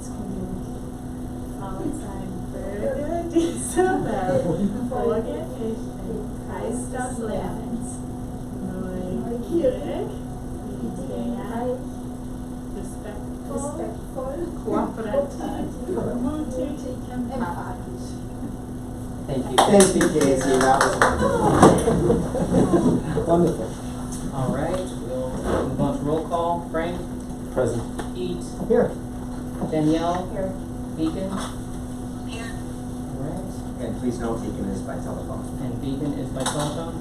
Finance Committee. Alongside Berta D'Isabel, Morgan Fishman, Christoph Lemons, Roy Keurig, respectful, cooperative, mutig, empathisch. Thank you. Thank you, Casey, that was wonderful. All right, we'll move on to roll call. Frank? Present. Pete? Here. Danielle? Here. Beacon? Here. All right. And please note, Beacon is by telephone. And Beacon is by telephone.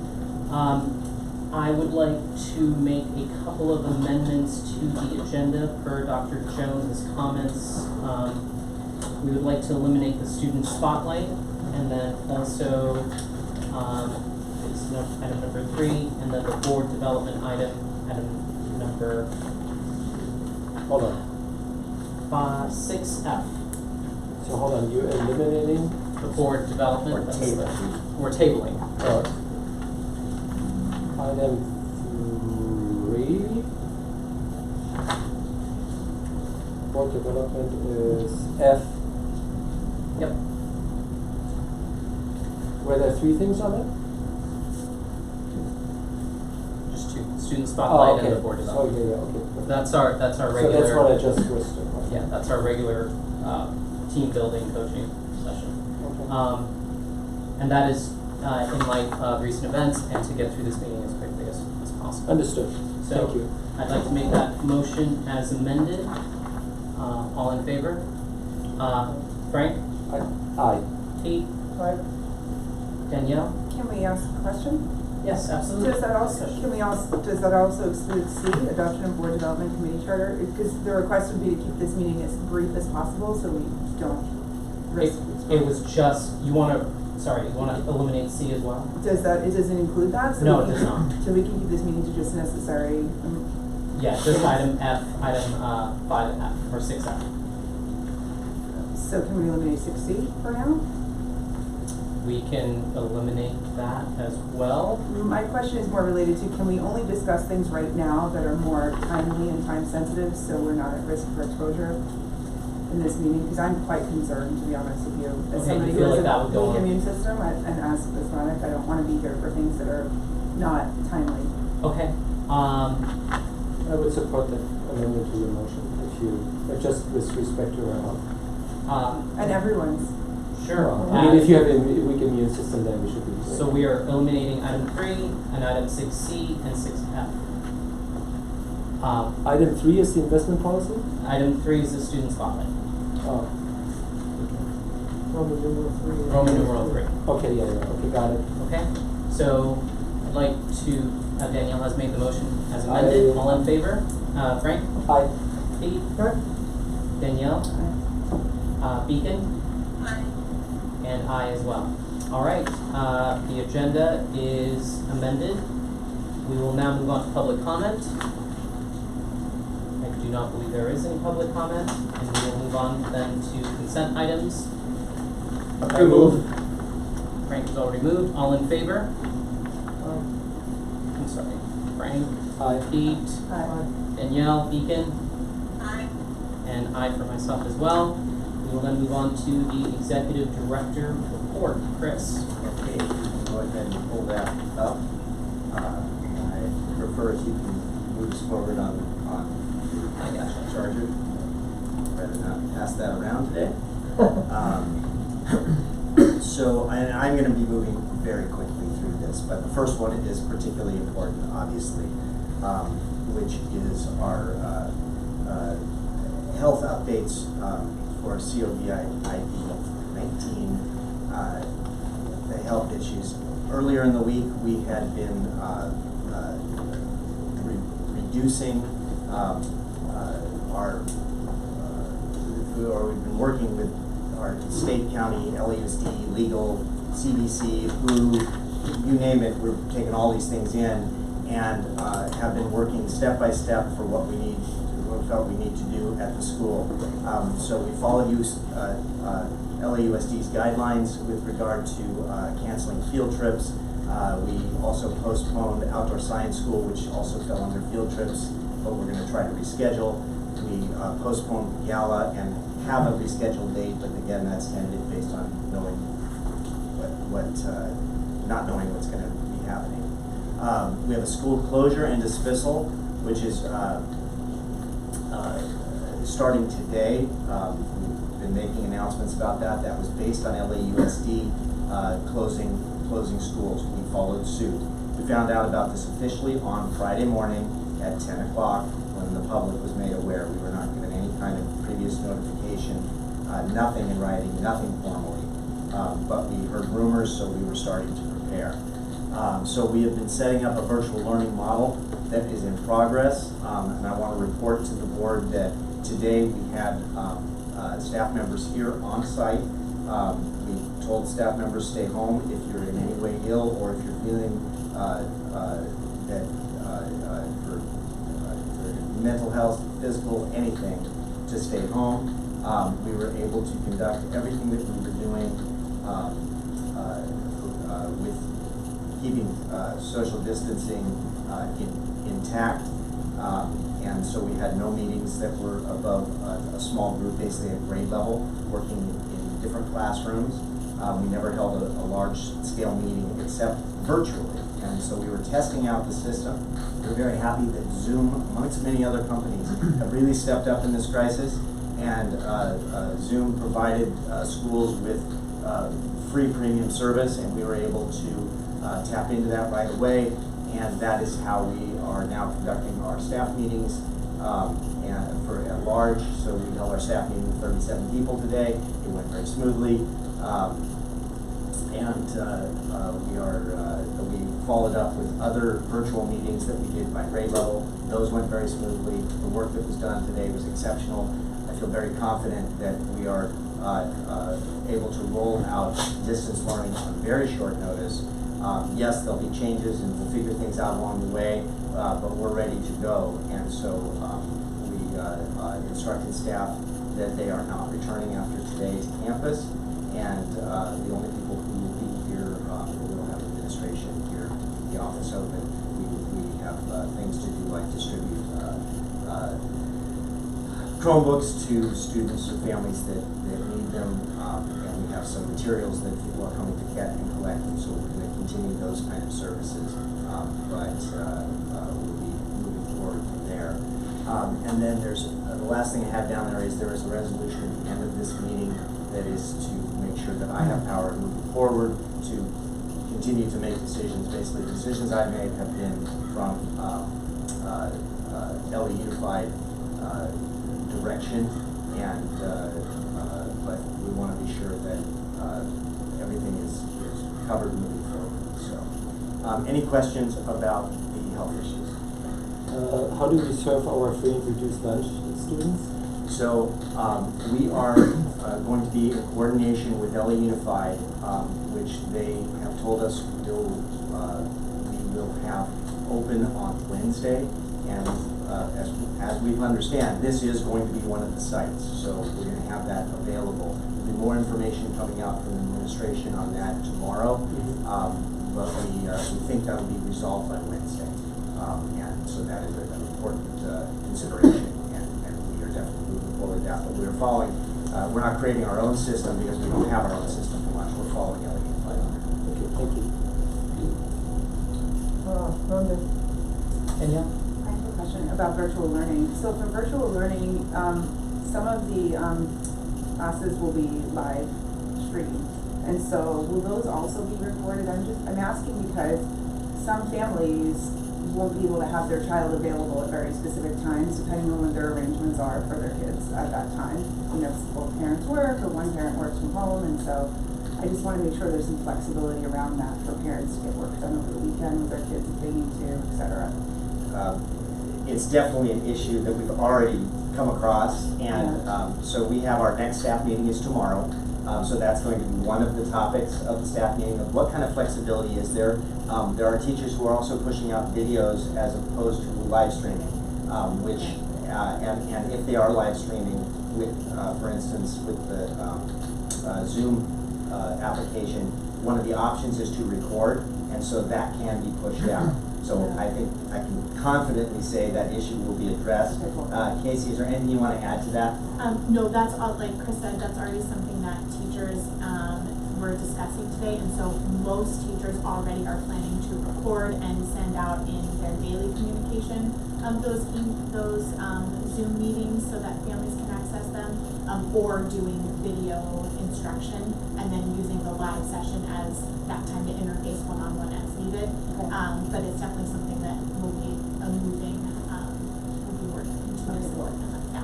I would like to make a couple of amendments to the agenda per Dr. Jones's comments. We would like to eliminate the student spotlight, and then also it's item number 3, and then the board development item number Hold on. 6F. So hold on, you're eliminating? The board development. Or table. We're tabling. Item 3. Board development is F. Yep. Were there 3 things on it? Just 2. Student spotlight okay. and the board development. Oh, yeah, okay. That's our regular. So that's what I just listed. Right? Yeah, that's our regular team building coaching session. Okay. And that is in light of recent events and to get through this meeting as quickly as possible. Understood. So Thank you. I'd like to make that motion as amended. All in favor? Frank? Aye. Pete? Danielle? Can we ask a question? Yes, absolutely. Does that also exclude C, adoption of board development committee charter? Because the request would be to keep this meeting as brief as possible so we don't risk. It was just, you want to eliminate C as well? It doesn't include that? So No, we it does can- not. So we can keep this meeting to just necessary, Yeah, just item F, item 5F, or 6F. so can we eliminate 6C for now? We can eliminate that as well. My question is more related to, can we only discuss things right now that are more timely and time sensitive so we're not at risk for exposure in this meeting? Because I'm quite concerned, to be honest with you. As Okay, somebody you who feel has like that would a go weak on? immune system and asthmatic, I don't want to be here for things that are not timely. Okay. I would support the amendment to your motion just with respect to our health. And everyone's. Sure. I mean, if you have a weak immune system, then we should be. So we are eliminating item 3 and item 6C and 6F. Item 3 is the investment policy? Item 3 is the student spotlight. Oh. Roman numeral 3. Roman numeral 3. Okay, yeah, okay, got it. Okay. So I'd like to, Danielle has made the motion as amended. Aye. All in favor? Frank? Aye. Pete? Danielle? Beacon? And I as well. All right, the agenda is amended. We will now move on to public comment. I do not believe there is any public comment, and we will move on then to consent items. I move. Frank has already moved. All in favor? I'm sorry. Frank? Aye. Pete? Danielle? Beacon? And I for myself as well. We will then move on to the executive director report. Chris. Okay, you can go ahead and pull that up. I prefer if you can move us forward on I gotcha. the charger. Rather not pass that around today. So I'm going to be moving very quickly through this, but the first one is particularly important, obviously, which is our health updates for COVID-19, the health issues. Earlier in the week, we had been reducing we've been working with our state, county, LAUSD, legal, CDC, WHO, you name it, we're taking all these things in and have been working step by step for what we felt we need to do at the school. So we followed LAUSD's guidelines with regard to canceling field trips. We also postponed outdoor science school, which also fell under field trips, but we're going to try to reschedule. We postponed gala and have a rescheduled date, but again, that's tentative based on knowing not knowing what's going to be happening. We have a school closure and dismissal, which is starting today. We've been making announcements about that. That was based on LAUSD closing schools. We followed suit. We found out about this officially on Friday morning at 10 o'clock when the public was made aware. We were not given any kind of previous notification, nothing in writing, nothing formally. But we heard rumors, so we were starting to prepare. So we have been setting up a virtual learning model that is in progress, and I want to report to the board that today we had staff members here on site. We told staff members stay home if you're in any way ill or if you're feeling that for mental health, physical, anything, to stay home. We were able to conduct everything that we were doing with keeping social distancing intact. And so we had no meetings that were above a small group, basically at grade level, working in different classrooms. We never held a large-scale meeting except virtually. And so we were testing out the system. We're very happy that Zoom, amongst many other companies, have really stepped up in this crisis. And Zoom provided schools with free premium service, and we were able to tap into that right away. And that is how we are now conducting our staff meetings and for at large. So we held our staff meeting with 37 people today. It went very smoothly. We followed up with other virtual meetings that we did by grade level. Those went very smoothly. The work that was done today was exceptional. I feel very confident that we are able to roll out distance learning on very short notice. Yes, there'll be changes and we'll figure things out along the way, but we're ready to go. And so we instructed staff that they are not returning after today to campus. And the only people who will be here, we will have administration here, the office open. We have things to do like distribute Chromebooks to students or families that need them, and we have some materials that people are coming to get and collect, and so we're going to continue those kind of services, but we'll be moving forward from there. And then there's the last thing I have down there is a resolution at the end of this meeting that is to make sure that I have power moving forward to continue to make decisions. Basically, the decisions I've made have been from LA Unified direction, and but we want to be sure that everything is covered moving forward. So, any questions about the health issues? How do we serve our free and reduced lunch students? So we are going to be in coordination with LA Unified, which they have told us we will have open on Wednesday, and as we understand, this is going to be one of the sites, so we're going to have that available. There'll be more information coming out from the administration on that tomorrow, but we think that will be resolved by Wednesday, and so that is an important consideration, and we are definitely moving forward with that. But we're following. We're not creating our own system because we don't have our own system for lunch. We're following LA Unified on it. Okay, thank you. Rhonda. Kenya? I have a question about virtual learning. So for virtual learning, some of the classes will be live streamed. And so will those also be recorded? I'm asking because some families won't be able to have their child available at very specific times depending on what their arrangements are for their kids at that time. You know, both parents work or one parent works from home, and so I just want to make sure there's some flexibility around that for parents to get work done over the weekend with their kids if they need to, et cetera. It's definitely an issue that we've already come across, and so we have our next staff meeting is tomorrow. So that's going to be one of the topics of the staff meeting of what kind of flexibility is there. There are teachers who are also pushing out videos as opposed to live streaming, which and if they are live streaming with, for instance, with the Zoom application, one of the options is to record, and so that can be pushed out. So I think I can confidently say that issue will be addressed. Casey, is there anything you want to add to that? No, that's all, like Chris said, that's already something that teachers, were discussing today, and so most teachers already are planning to record and send out in their daily communication, those Zoom meetings so that families can access them, or doing video instruction, and then using the live session as that time to interface one-on-one as needed. But it's definitely something that will be a moving, we'll be continuously working on. Yeah.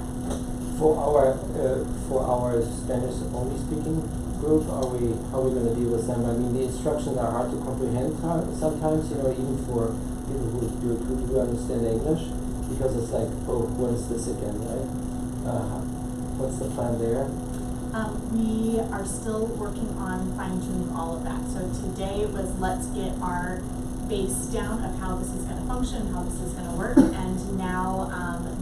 For our Spanish only speaking group, how are we gonna deal with them? I mean, the instructions are hard to comprehend sometimes, you know, even for people who do understand English, because it's like, oh, what is this again, right? What's the plan there? We are still working on fine-tuning all of that. So today was let's get our base down of how this is going to function, how this is going to work, and now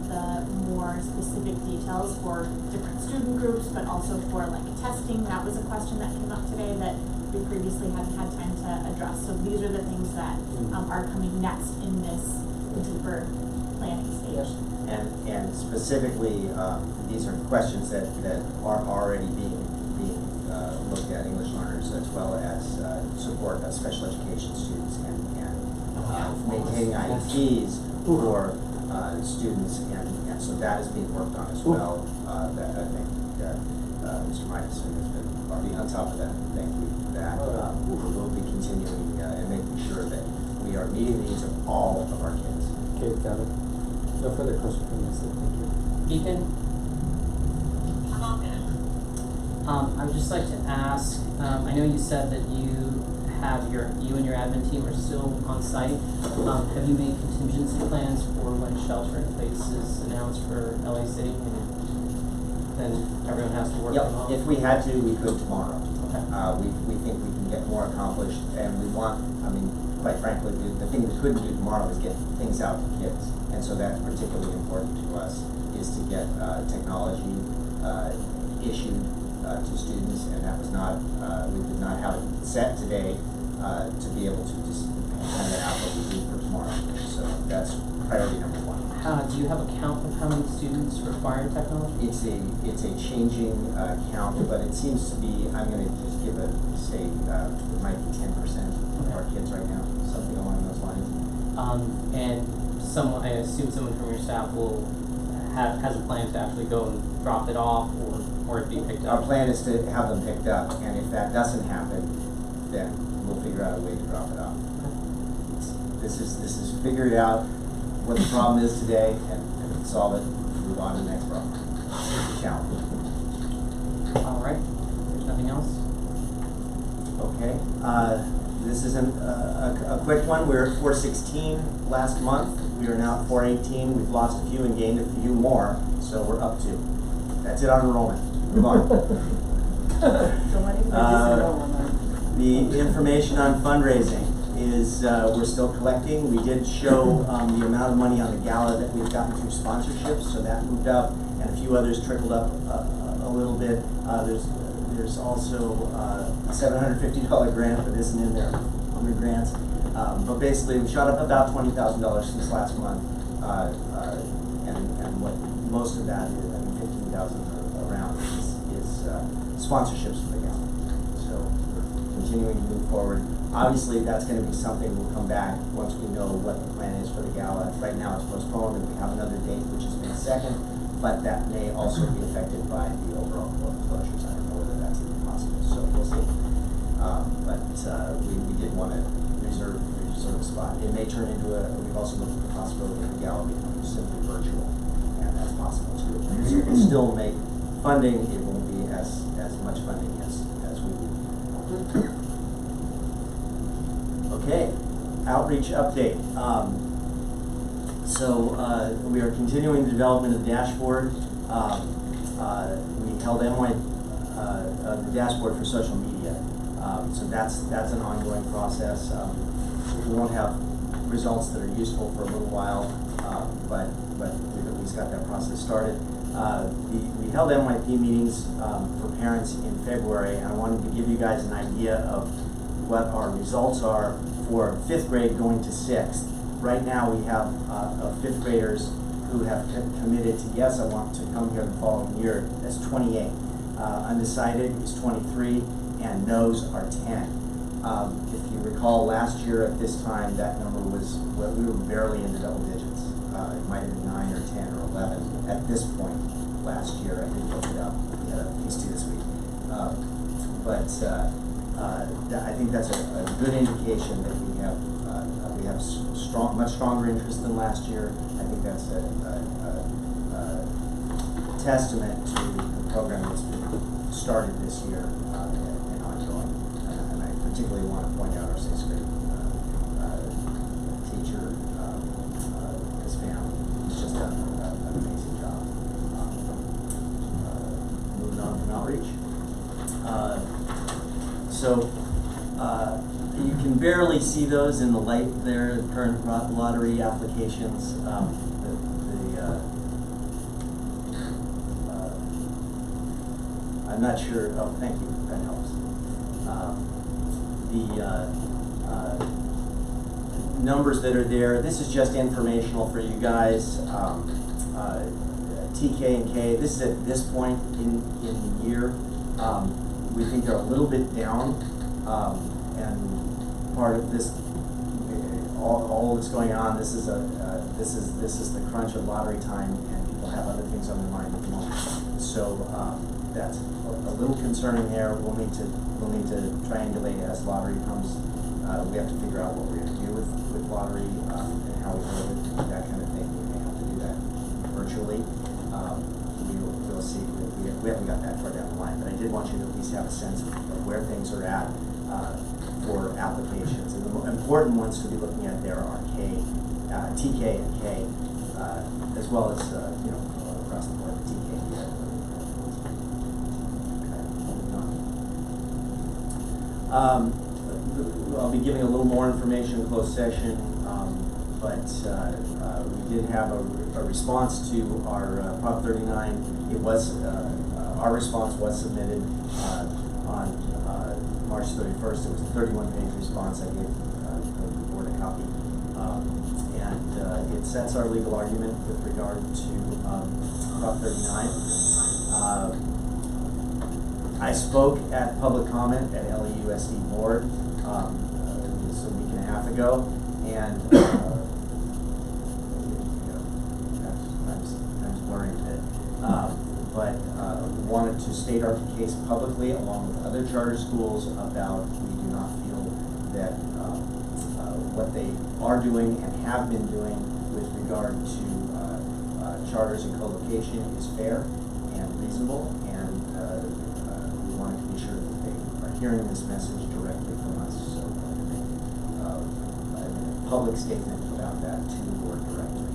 the more specific details for different student groups, but also for like testing. That was a question that came up today that we previously hadn't had time to address. So these are the things that are coming next in this deeper planning stage. And specifically, these are questions that are already being looked at, English learners as well as support of special education students and maintaining IEPs for students, and so that is being worked on as well. That I think Mr. Michelson has been already on top of that. Thank you for that. We'll be continuing and making sure that we are meeting the needs of all of our kids. Okay, got it. No further questions from this, thank you. Ethan? I would just like to ask, I know you said that you and your admin team are still on site. Have you made contingency plans for when shelter in place is announced for LA City? And then everyone has to work from home? If we had to, we could tomorrow. Okay. We think we can get more accomplished, and we want, I mean, quite frankly, the thing we couldn't do tomorrow is get things out to kids. And so that's particularly important to us, is to get technology issued to students, and that was not, we did not have it set today to be able to just hand it out what we do for tomorrow. So that's priority number one. Do you have a count of how many students require technology? It's a changing count, but it seems to be, I'm gonna just give it might be 10% of our kids right now, something along those lines. And I assume someone from your staff has a plan to actually go and drop it off or it be picked up? Our plan is to have them picked up, and if that doesn't happen, then we'll figure out a way to drop it off. This is figure it out what the problem is today and solve it, move on to the next problem. Challenge. All right, there's nothing else? Okay, this is a quick one. We were at 416 last month. We are now at 418. We've lost a few and gained a few more, so we're up to. That's it on enrollment. Move on. The information on fundraising is we're still collecting. We did show the amount of money on the gala that we've gotten through sponsorships, so that moved up, and a few others trickled up a little bit. There's also a $750 grant that isn't in there, 100 grants. But basically, we shot up about $20,000 since last month, and what most of that is, I mean, 15,000 around is sponsorships for the gala. So we're continuing to move forward. Obviously, that's going to be something we'll come back once we know what the plan is for the gala. Right now, it's postponed, and we have another date, which is May 2nd, but that may also be affected by the overall closures. I don't know whether that's even possible, so we'll see. But we did want to reserve a spot. It may turn into we've also looked at the possibility of the gala becoming simply virtual, and that's possible too. So we'll still make funding. It won't be as much funding as we do. Okay, outreach update. We are continuing the development of the dashboard. We held the dashboard for social media. So that's an ongoing process. We won't have results that are useful for a little while, but we've at least got that process started. We held NYP meetings for parents in February, and I wanted to give you guys an idea of what our results are for 5th grade going to 6th. Right now, we have 5th graders who have committed to, yes, I want to come here the following year. That's 28. Undecided is 23, and no's are 10. If you recall, last year at this time, that number was, well, we were barely in the double digits. It might have been 9 or 10 or 11 at this point last year. I didn't look it up. We had a piece due this week. I think that's a good indication that we have much stronger interest than last year. I think that's a testament to the program that's been started this year and ongoing. And I particularly want to point out our 6th grade teacher, his family. He's just done an amazing job. Moving on from outreach. You can barely see those in the light there, the current lottery applications. I'm not sure, oh, thank you, that helps. Numbers that are there, this is just informational for you guys. TK and K, this is at this point in the year. We think they're a little bit down, and part of this, all that's going on, this is the crunch of lottery time, and people have other things on their mind at the moment. So that's a little concerning there. We'll need to triangulate as lottery comes. We have to figure out what we're going to do with lottery and how we hold it, that kind of thing. We may have to do that virtually. We'll see. We haven't got that far down the line, but I did want you to at least have a sense of where things are at for applications. And the important ones to be looking at there are TK and K, as well as across the board, TK and K. I'll be giving a little more information in closed session, but we did have a response to our Prop 39. It was our response was submitted on March 31st. It was a 31-page response. I gave the board a copy, and it sets our legal argument with regard to Prop 39. I spoke at public comment at LEUSD board just a week and a half ago, and time's blurring a bit, but wanted to state our case publicly along with other charter schools about we do not feel that what they are doing and have been doing with regard to charters and co-location is fair and reasonable, and we wanted to be sure that they are hearing this message directly from us. So I'm going to make a public statement about that to the board directly.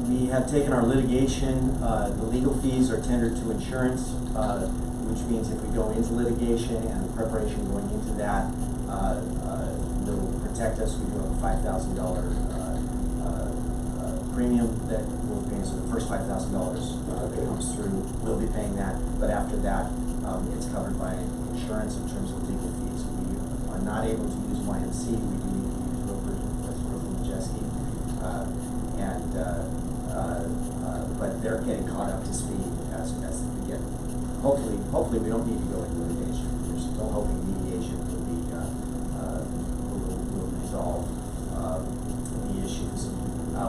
We have taken our litigation, the legal fees are tendered to insurance, which means if we go into litigation and the preparation going into that, will protect us. We do have a $5,000 premium that will pay, so the first $5,000 that comes through, we'll be paying that, but after that, it's covered by insurance in terms of legal fees. We are not able to use YMC, we do need to use Wilford Majeski, but they're getting caught up to speed as we get. Hopefully we don't need to go into litigation. We're still hoping mediation will be will resolve the issues.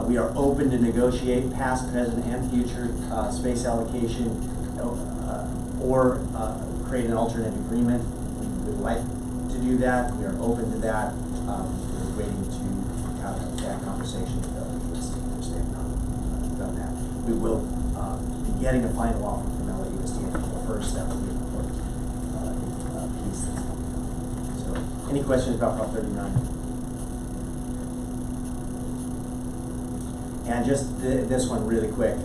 We are open to negotiate past, present, and future space allocation or create an alternate agreement. We would like to do that. We are open to that. We're waiting to have that conversation with LEUSD, which they have not done that. We will be getting a final offer from LEUSD on April 1st. That will be an important piece that's coming up. So, any questions about Prop 39? And just this one really quick,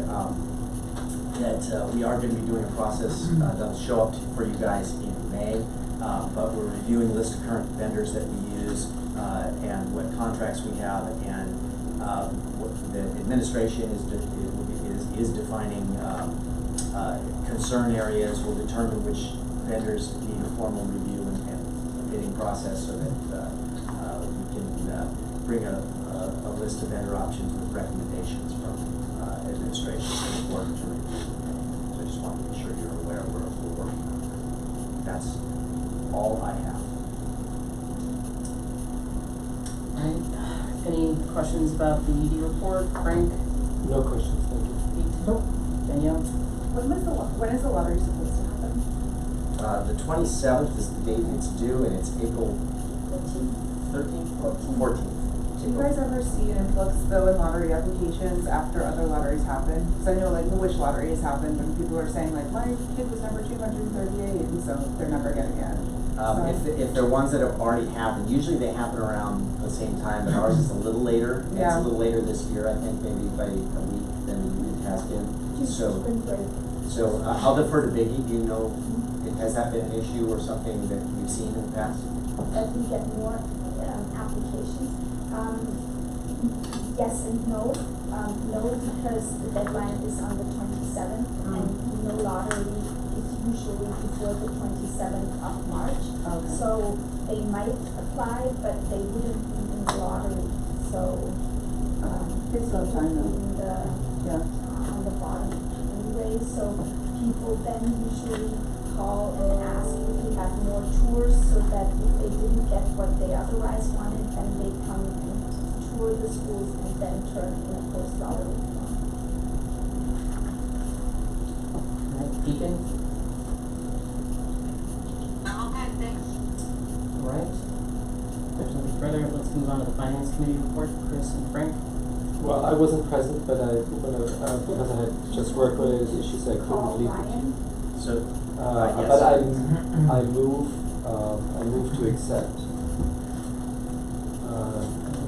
that we are going to be doing a process that'll show up for you guys in May, but we're reviewing a list of current vendors that we use and what contracts we have, and what the administration is defining concern areas. Will determine which vendors need a formal review and a bidding process so that we can bring a list of vendor options with recommendations from administration to the board to review. So I just want to make sure you're aware we're working on that. That's all I have. Alright, any questions about the ED report, Frank? No questions, thank you. Pete? Danielle? When is the lottery supposed to happen? The 27th is the date it's due, and it's April 13th? 14th. Do you guys ever see an influx though in lottery applications after other lotteries happen? Because I know like the Wish lottery has happened and people are saying like, my kid was number 238 and so they're never getting it. If they're ones that have already happened, usually they happen around the same time, but ours is a little later. It's Yeah. a little later this year, I think, maybe by a week than it has been. So I'll defer to Biggie. Do you know, has that been an issue or something that you've seen in the past? That we get more applications. Yes and no. No, because the deadline is on the 27th, and no lottery is usually before the 27th of March. Okay. So they might apply, but they wouldn't be in the lottery. So It's no time though. in the on the bottom anyway. So people then usually call and ask if we have more tours, so that if they didn't get what they otherwise wanted, then they come and tour the schools and then turn in a post-lottery form. Alright, Deacon? Okay, thanks. Alright. If there's nothing further, let's move on to the finance committee report, Chris and Frank. Well, I wasn't present, but because I had just work-related issues, I Call couldn't leave. Ryan. So, yes. But I move to accept,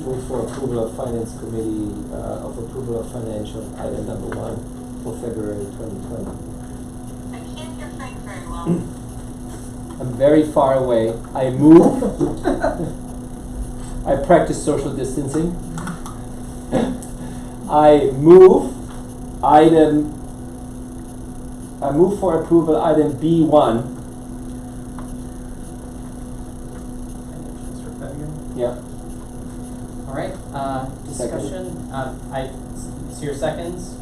move for approval of finance committee, of approval of financial item number 1 for February 2020. I can't hear Frank very well. I'm very far away. I move. I practice social distancing. I move for approval item B1. Financials for February. Yeah. Alright, discussion, so your seconds,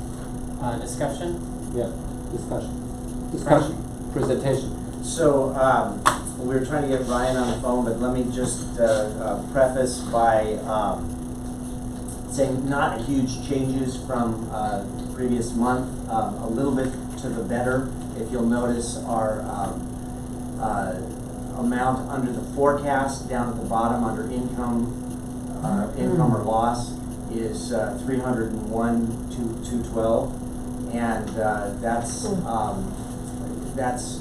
discussion? Yeah. Discussion. Presentation. So, we were trying to get Ryan on the phone, but let me just preface by saying not huge changes from previous month, a little bit to the better. If you'll notice our amount under the forecast down at the bottom under income, income or loss is 301,212, and that's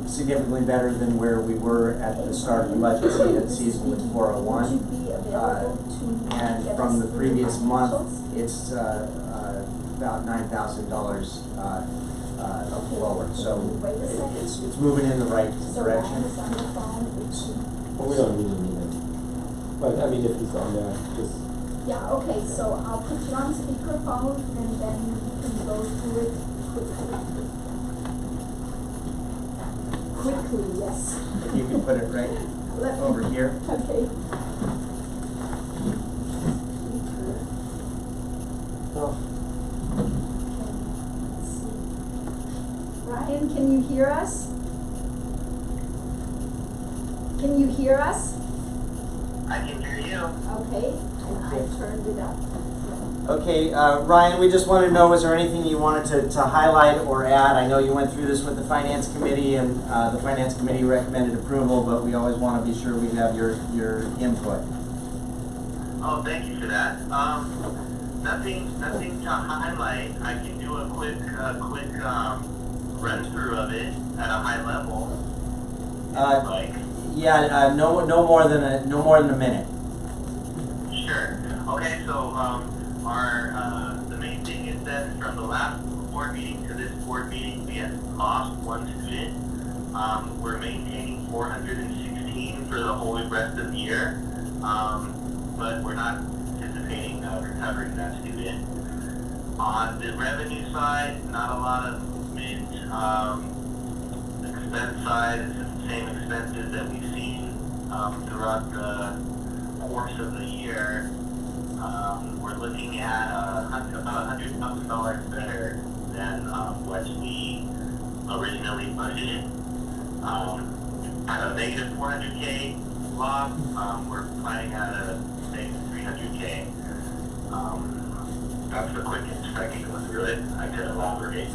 significantly better than where we were at the start of the budget season with 401. Would you be available to And get from us the previous financials? month, it's about $9,000 lower. So Wait a second. it's moving in the right So direction. Ryan is on the phone, which, Well, we don't really need it. But I mean, if he's on there, just. yeah, okay, so I'll put you on speakerphone and then you can go through it quickly. Quickly, yes. If you can put it right Let me- over here. Okay. Oh. Let's see. Ryan, can you hear us? Can you hear us? I can hear you. Okay, and I turned it up. Okay, Ryan, we just wanted to know, was there anything you wanted to highlight or add? I know you went through this with the Finance Committee, and the Finance Committee recommended approval, but we always want to be sure we have your input. Oh, thank you for that. Nothing to highlight. I can do a quick run through of it at a high level. Like, Yeah, no more than a minute. sure. Okay, so our the main thing is that from the last board meeting to this board meeting, we have lost one student. We're maintaining 416 for the whole rest of the year, but we're not anticipating recovering that student. On the revenue side, not a lot of movement. expense side, it's the same expenses that we've seen throughout the course of the year. We're looking at about $100,000 better than what we originally budgeted. At a negative 400K loss, we're planning at a negative 300K. That's the quickest I can go through it. I could elaborate.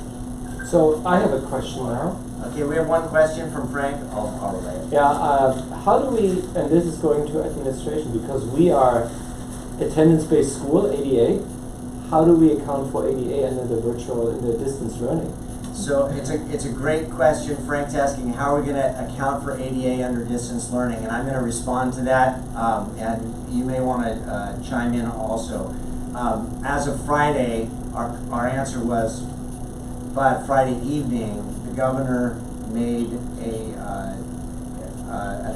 So I have a question now. Okay, we have one question from Frank. I'll relay it. Yeah, how do we, and this is going to administration, because we are attendance-based school, ADA, how do we account for ADA and then the virtual, in the distance learning? So it's a great question. Frank's asking how are we going to account for ADA under distance learning, and I'm going to respond to that, and you may want to chime in also. As of Friday, our answer was, but Friday evening, the governor made an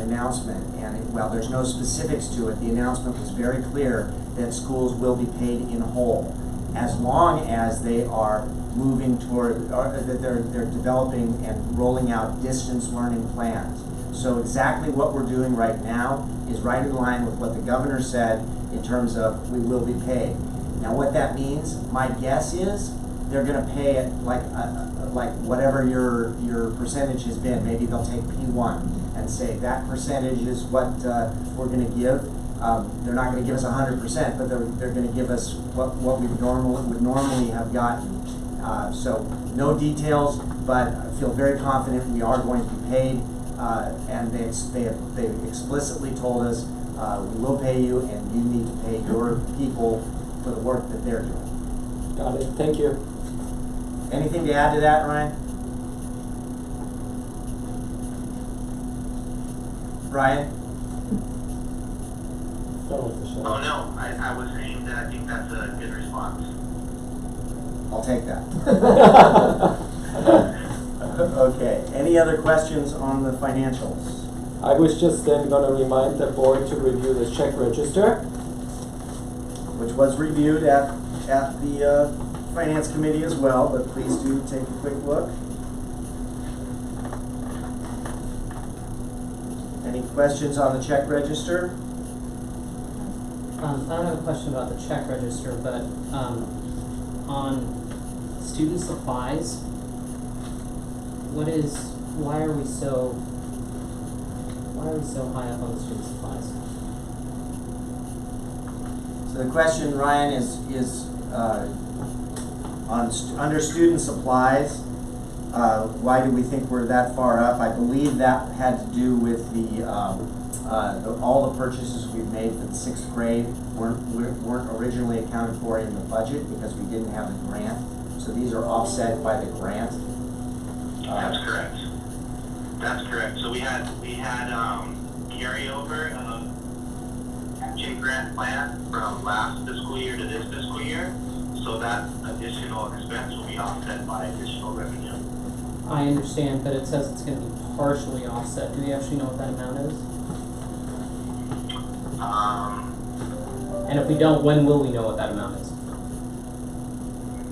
announcement, and well, there's no specifics to it. The announcement was very clear that schools will be paid in whole, as long as they are moving toward, or that they're developing and rolling out distance learning plans. So exactly what we're doing right now is right in line with what the governor said in terms of we will be paid. Now what that means, my guess is, they're going to pay it like whatever your percentage has been. Maybe they'll take P1 and say that percentage is what we're going to give. They're not going to give us 100%, but they're going to give us what we would normally have gotten. So no details, but I feel very confident we are going to be paid, and they explicitly told us we will pay you, and you need to pay your people for the work that they're doing. Got it, thank you. Anything to add to that, Ryan? Ryan? Fell off the shelf. Oh no, I was saying that I think that's a good response. I'll take that. Okay, any other questions on the financials? I was just then going to remind the board to review the check register. Which was reviewed at the Finance Committee as well, but please do take a quick look. Any questions on the check register? I don't have a question about the check register, but on student supplies, why are we so high up on the student supplies? So the question, Ryan, is under student supplies, why do we think we're that far up? I believe that had to do with all the purchases we've made for the 6th grade weren't originally accounted for in the budget because we didn't have the grant. So these are offset by the grant. That's correct. That's correct. So we had carryover of matching grant plan from last fiscal year to this fiscal year. So that additional expense will be offset by additional revenue. I understand, but it says it's going to be partially offset. Do we actually know what that amount is? And if we don't, when will we know what that amount is?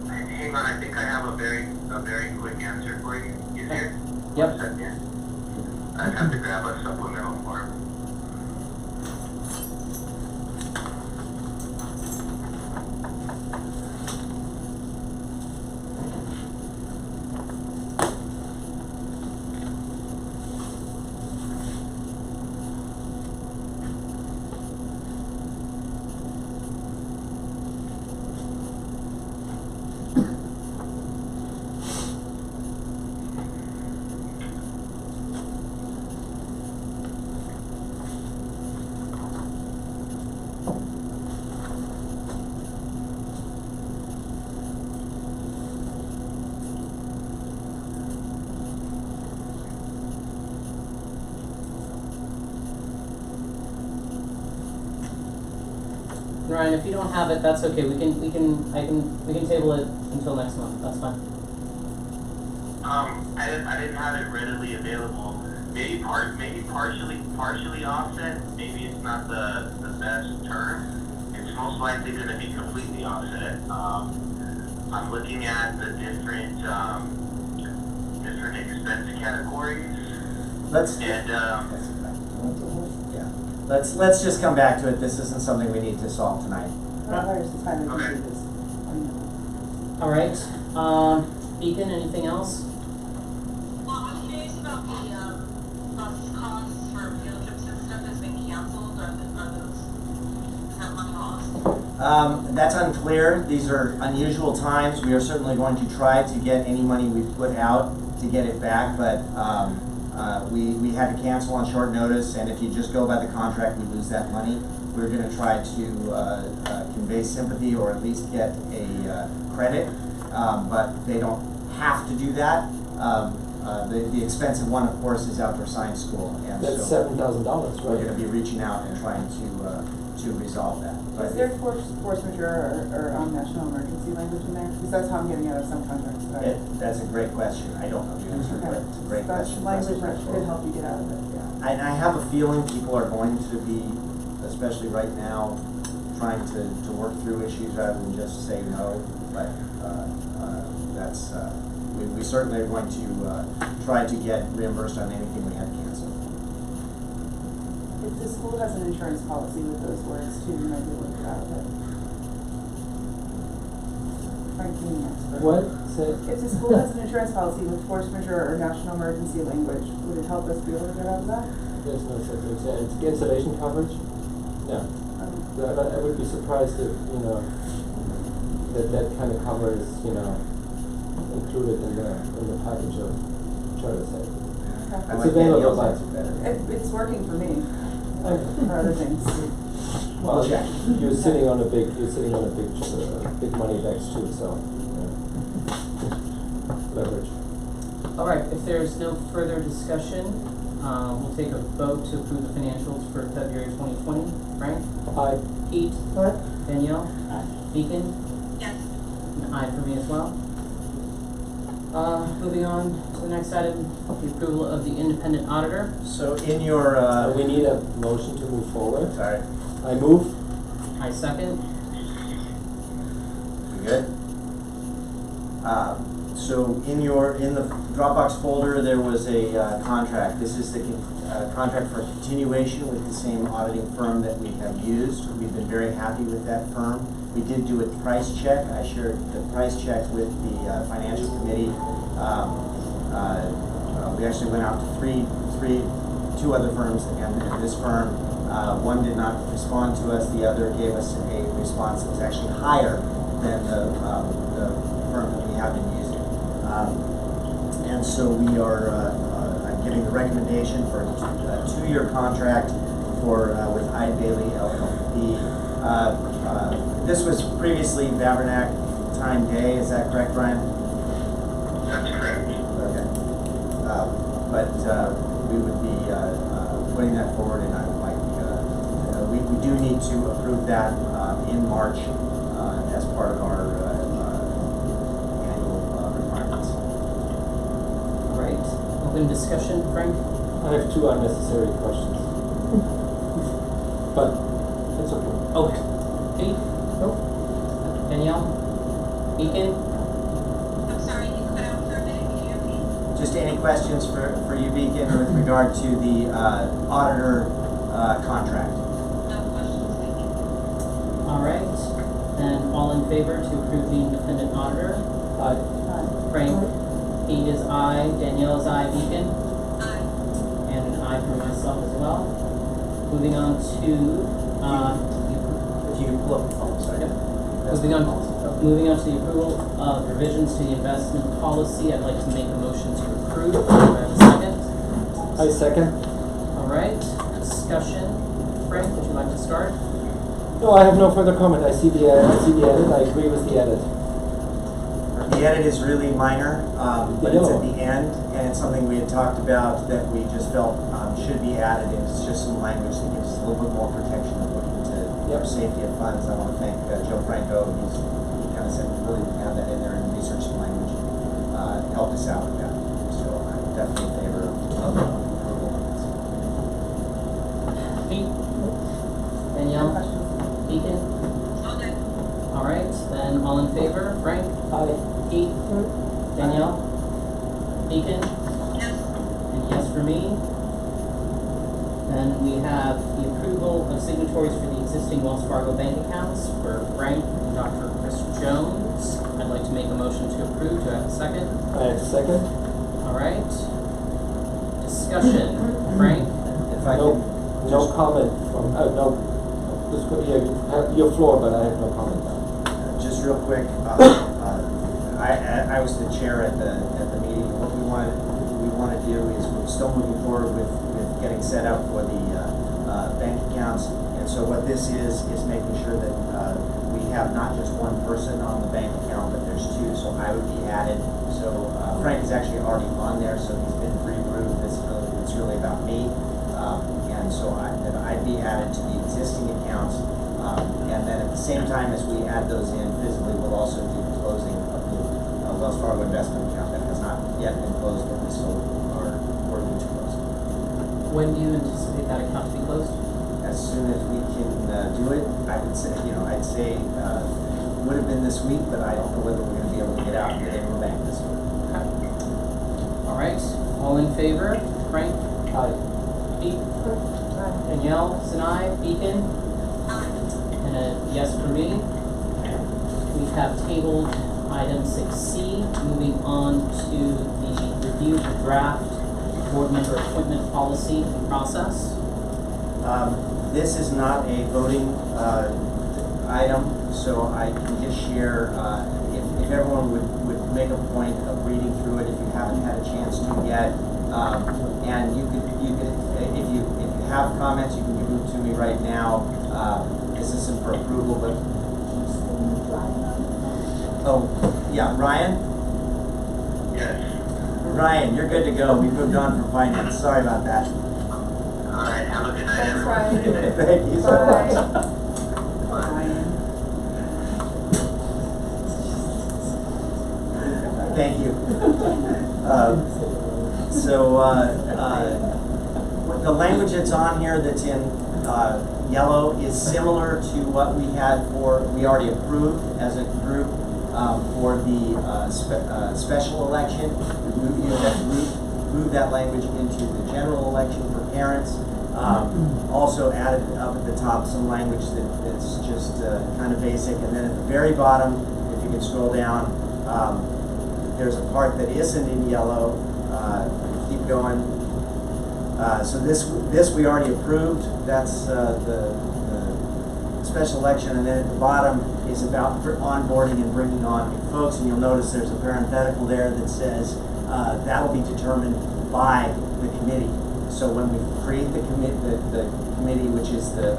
Hang on, I think I have a very quick answer for you. You here? Yep. 1 second. I have to grab a supplemental form. Ryan, if you don't have it, that's okay. We can table it until next month. That's fine. I didn't have it readily available. Maybe partially offset. Maybe it's not the best term. It's most likely going to be completely offset. I'm looking at the different expense categories. let's, And, yeah, let's just come back to it. This isn't something we need to solve tonight. Coronavirus is fine, we Okay. can do this. All right, Beacon, anything else? Well, I'm curious about the, bus costs for field trips and stuff that's been canceled, is that money lost? That's unclear. These are unusual times. We are certainly going to try to get any money we've put out to get it back, but we had to cancel on short notice, and if you just go by the contract, we lose that money. We're going to try to convey sympathy or at least get a credit, but they don't have to do that. The expensive one, of course, is outdoor science school, and That's so $7,000, we're right? going to be reaching out and trying to resolve that. But Is there force majeure or national emergency language in there? Because that's how I'm getting out of some contracts that I. That's a great question. I don't know the answer, but it's a great That's question. for us to language that explore. could help you get out of it, yeah. I have a feeling people are going to be, especially right now, trying to work through issues rather than just say no, but we certainly are going to try to get reimbursed on anything we had to cancel. If the school has an insurance policy with those words too, you might be able to get out of it. Frank being an expert. What? Say, If the school has an insurance policy with force majeure or national emergency language, would it help us be able to get out of that? there's no such thing. It's insulation coverage? No. I would be surprised if, that kind of cover is, included in the package of charter site. I Okay. It's like available, Danielle's but- answer better. It's working for me, I- for other things. Well, check. you're sitting on a big big money bags too, so, leverage. All right, if there's no further discussion, we'll take a vote to approve the financials for February 2020. Frank? Aye. Pete? Danielle? Beacon? Yes. An aye for me as well. Moving on to the next item, the approval of the independent auditor. So in your, We need a motion to move forward. sorry, I move. I second. we good? So in the Dropbox folder, there was a contract. This is the contract for continuation with the same auditing firm that we have used. We've been very happy with that firm. We did do a price check. I shared the price check with the financial committee. We actually went out to two other firms, and this firm, one did not respond to us. The other gave us a response that was actually higher than the firm that we have been using. And so we are I'm giving the recommendation for a 2-year contract for with I. Bailey LLP. This was previously Babernack Time Day. Is that correct, Brian? that's correct. Okay. But we would be putting that forward, and I would like we do need to approve that in March as part of our annual requirements. All right, open discussion, Frank? I have 2 unnecessary questions. But it's okay. Okay. Pete? Nope. Danielle? Beacon? I'm sorry, you cut out for a minute, can you repeat? Just any questions for you, Beacon, with regard to the auditor contract? No questions, thank you. All right, then all in favor to approve the independent auditor? Aye. Frank? Pete is aye, Danielle is aye, Beacon? Aye. And an aye for myself as well. Moving on to, If you can pull up the phone, sorry. Yep. That's Moving on, the policy. moving on to the approval of revisions to the investment policy, I'd like to make a motion to approve. Do I have a second? I second. All right, discussion. Frank, would you like to start? No, I have no further comment. I see the edit. I agree with the edit. The edit is really minor, but it's at the end, and it's something we had talked about that we just felt should be added. It's just some language that gives us a little bit more protection of looking to safety of funds. I want to thank Joe Franco. He kind of said we really didn't have that in there and researched some language, helped us out with that. So I'm definitely in favor of approval on this. Pete? No Danielle? questions? Beacon? Okay. All right, then all in favor? Frank? Aye. Pete? Danielle? Beacon? Yes. And yes for me. Then we have the approval of signatories for the existing Wells Fargo bank accounts for Frank and Dr. Chris Jones. I'd like to make a motion to approve. Do I have a second? I have a second. All right. Discussion. Frank? If I No, could no just- comment from, no, just, yeah, you have your floor, but I have no comment. Just real quick, I was the chair at the meeting. What we want to do is we're still moving forward with getting set up for the bank accounts. And so what this is making sure that we have not just one person on the bank account, but there's two. So I would be added. So Frank is actually already on there, so he's been pre-approved. It's really about me. And so I'd be added to the existing accounts. And then at the same time as we add those in physically, we'll also do the closing of the Wells Fargo investment account that has not yet been closed, but we still are working to close. When do you anticipate that account to be closed? As soon as we can do it, I would say, I'd say would have been this week, but I don't know whether we're going to be able to get out and get into the bank this week. Okay. All right. All in favor? Frank? Aye. Pete? Danielle? Sinai? Beacon? And a yes for me. We have tabled item 6C, moving on to the review of the draft board member appointment policy and process. This is not a voting item, so I can just share, if everyone would make a point of reading through it if you haven't had a chance to yet. And you could, if you have comments, you can give them to me right now. This isn't for approval, but, oh, yeah, Ryan? Yes. Ryan, you're good to go. We moved on from finance. Sorry about that. All right, have a good night, Thanks, everyone. Ryan. Thank you so Bye. much. Thank you. The language that's on here that's in yellow is similar to what we had we already approved as a group for the special election. Move that language into the general election for parents. Also added up at the top some language that's just kind of basic. And then at the very bottom, if you can scroll down, there's a part that isn't in yellow. Keep going. So this we already approved. That's the special election, and then at the bottom is about onboarding and bringing on new folks. And you'll notice there's a parenthetical there that says that'll be determined by the committee. So when we create the committee, which is the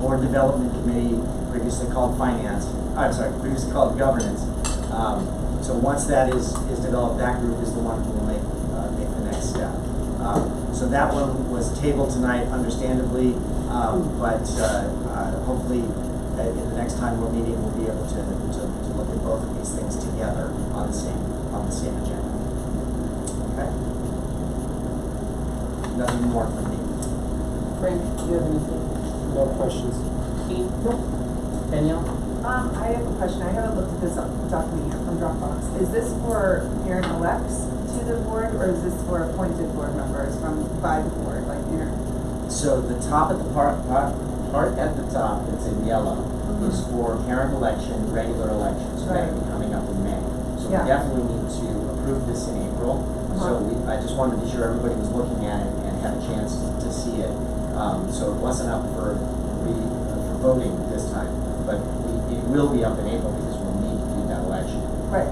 board development committee, previously called finance. I'm sorry, previously called governance. So once that is developed, that group is the one who will make the next step. So that one was tabled tonight, understandably, but hopefully in the next time we're meeting, we'll be able to look at both of these things together on the same agenda. Okay. Nothing more from me. Frank, do you have anything? No questions. Pete? Danielle? I have a question. I haven't looked at this document yet from Dropbox. Is this for parent elects to the board, or is this for appointed board members by the board, like here? So the top at the part at the top that's in yellow is for parent election, regular elections, that will be coming up in May. So Yeah. we definitely need to approve this in April. So I just wanted to be sure everybody was looking at it and had a chance to see it. So it wasn't up for voting this time, but it will be up in April because we'll need to do that election. Right.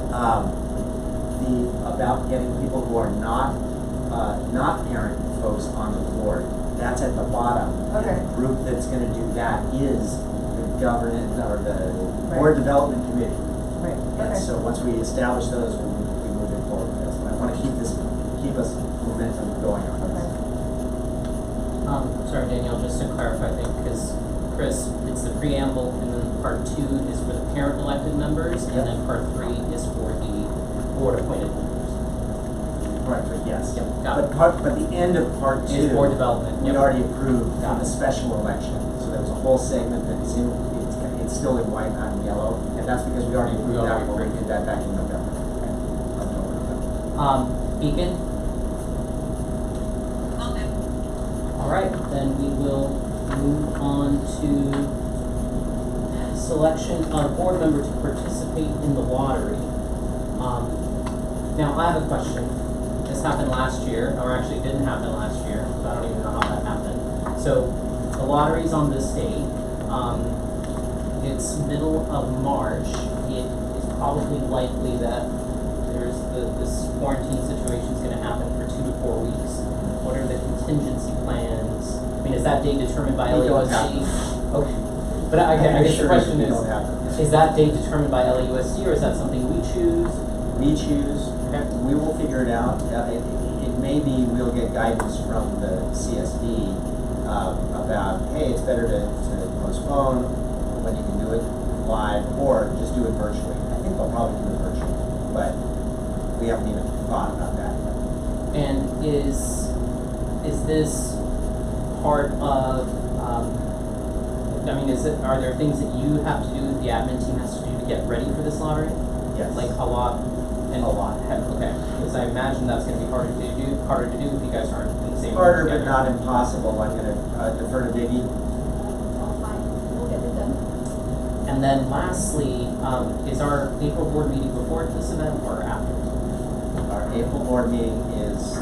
About getting people who are not parent folks on the board, that's at the bottom. Okay. And the group that's going to do that is the governance or the board development committee. Right. And Okay. so once we establish those, we move it forward. I want to keep us momentum going on this. Sorry, Danielle, just to clarify, I think, because Chris, it's the preamble, and then part 2 is for the parent elected members, Yep. and then part 3 is for the board appointed members. Right, but yes. Yep, got it. But the end of part 2 Is board development. we Yep. already approved Got the it. special election. So there was a whole segment that's it's still in white, not in yellow, and that's because we already approved that when we did that back in November. Beacon? Okay. All Alright, then we will move on to selection of board member to participate in the lottery. Now I have a question. This happened last year, or actually it didn't happen last year, so I don't even know how that happened. So the lottery's on this date. It's middle of March. It is probably likely that there's this quarantine situation is going to happen for 2 to 4 weeks. What are the contingency plans? I mean, is that date determined by We don't LAUSD? have Okay. But I guess the question We is, don't have them. is that date determined by LAUSD or is that something we choose? We choose, Okay. we will figure it out. It may be we'll get guidance from the CSD about, hey, it's better to postpone when you can do it live or just do it virtually. I think they'll probably do it virtually, but we haven't even thought about that yet. And is this part of, I mean, are there things that you have to do, the admin team has to do to get ready for this lottery? Yes. Like a lot? And A lot. Okay, because I imagine that's gonna be harder to do if you guys aren't in the same room Harder, but together. not impossible. I'm gonna defer to Vicky. All fine, we'll get it done. And then lastly, is our April board meeting before this event or after? Our April board meeting is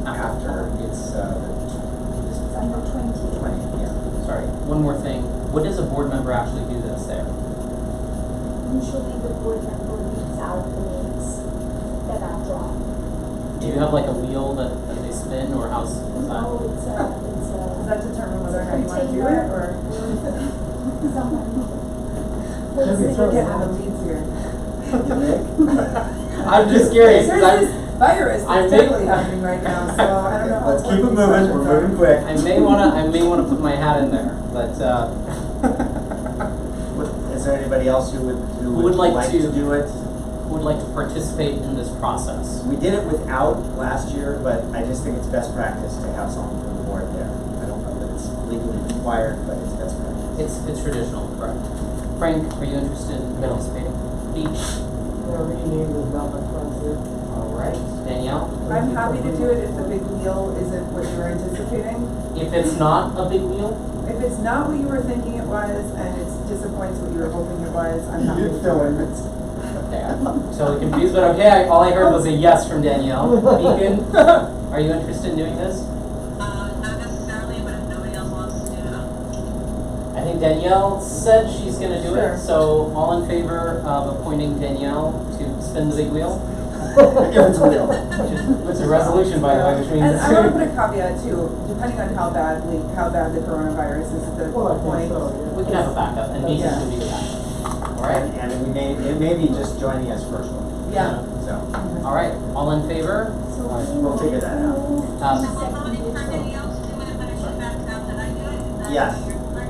after, it's It's under 20. 20th, yeah. Sorry, one more thing. What does a board member actually do that's there? Usually the board member reads out the names that are drawn. Do you have like a wheel that they spin or how's that? No, it's Does a that determine whether or not you want to do it, or? someone. We're getting on the weeds here. I'm just curious, 'cause There's this virus I that's make- totally happening right now, so I don't know. how Let's keep it important these moving, we're questions moving quick. I may wanna put my hat in there, but, Is there anybody else who would like like to- to do it? who would like to participate in this process? We did it without last year, but I just think it's best practice to have someone from the board there. I don't know that it's legally required, but it's best practice. It's traditional, correct? Frank, are you interested in participating? Pete? Alright, Danielle? I'm happy to do it if the big wheel isn't what you were anticipating. If it's not a big wheel, If it's not what you were thinking it was, and it disappoints what you were hoping it was, I'm happy to do it. okay, I'm totally confused, but okay, all I heard was a yes from Danielle. Beacon, are you interested in doing this? Not necessarily, but if nobody else wants to do it, I think Danielle said she's gonna do Sure. it, so all in favor of appointing Danielle to spin the big wheel? It's a wheel. It's a resolution, by the way, which means And it's. I wanna put a caveat too, depending on how bad the coronavirus is at the point. We can have a backup, and Beacon Yeah. should be the backup. Alright, And it may be just joining us virtually. Yeah. So, alright, all in favor? we'll figure that out. so will somebody for Danielle to do it if I should back out that I do it? Is that Yes. your- Okay,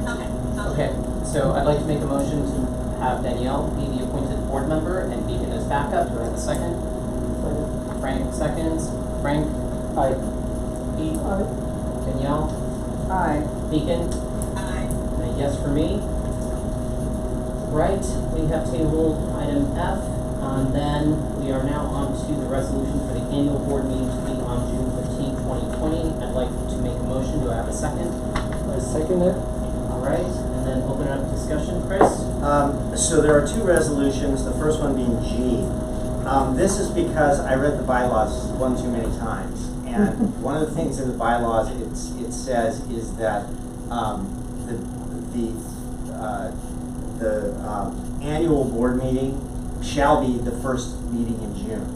sounds Okay, so I'd like to make a motion to have Danielle be the appointed board member and Beacon as backup. Do I have a second? Frank seconds. Frank? Aye. Pete? Danielle? Aye. Beacon? Aye. And a yes for me. Right, we have tabled item F, and then we are now on to the resolution for the annual board meeting to be on June 15, 2020. I'd like to make a motion. Do I have a second? I second it. All right, and then open it up to discussion. Chris? So there are two resolutions, the first one being G. This is because I read the bylaws one too many times. And one of the things in the bylaws it says is that the annual board meeting shall be the first meeting in June.